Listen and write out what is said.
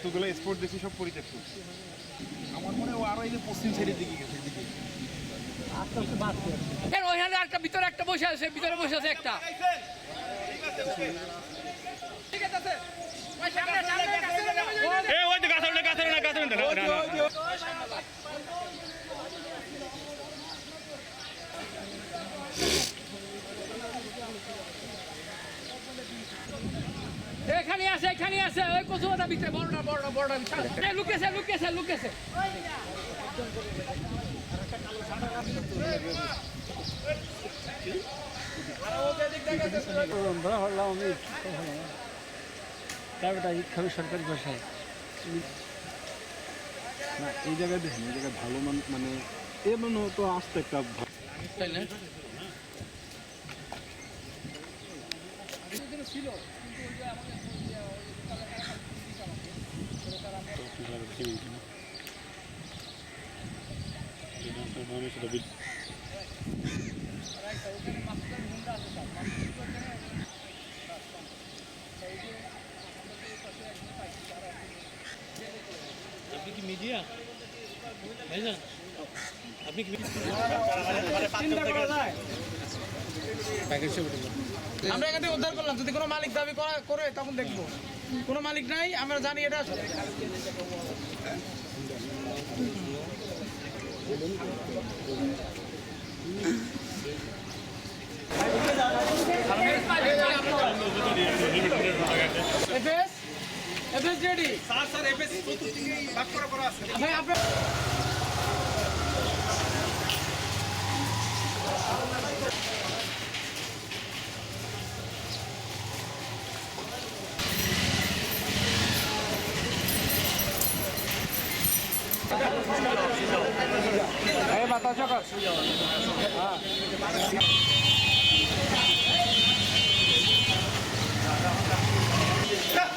যতগুলো স্পোর্ট দেখছি সব পরিত্যক্ত। আমার মনে হয় আরো এই যে পশ্চিম সাইডের দিকে গেছে দিকে আস্তে আস্তে বাড়ছে। ওইখানে একটা ভিতরে একটা বসে আছে, ভিতরে বসে আছে একটা। ঠিক আছে ওই তো গাছ এখানে আছে ওই কচুয়াটা ভিতরে বড়টা লুকেছে সরকারি ভাষায় না এই জায়গায় দেখেন, এই জায়গায় ভালো মানে এমন তো আসতে একটা ছিল আপনি কি মিডিয়া ভাইজান? আপনি কি আমরা এখান থেকে উদ্ধার করলাম, যদি কোনো মালিক দাবি করে তখন দেখবো। কোনো মালিক নাই, আমরা জানি এটা এফএস রেডি স্যার এফএস চতুর্দিকে ভাগ করা আছে ভাই আপনার এই বাতা চকা হ্যাঁ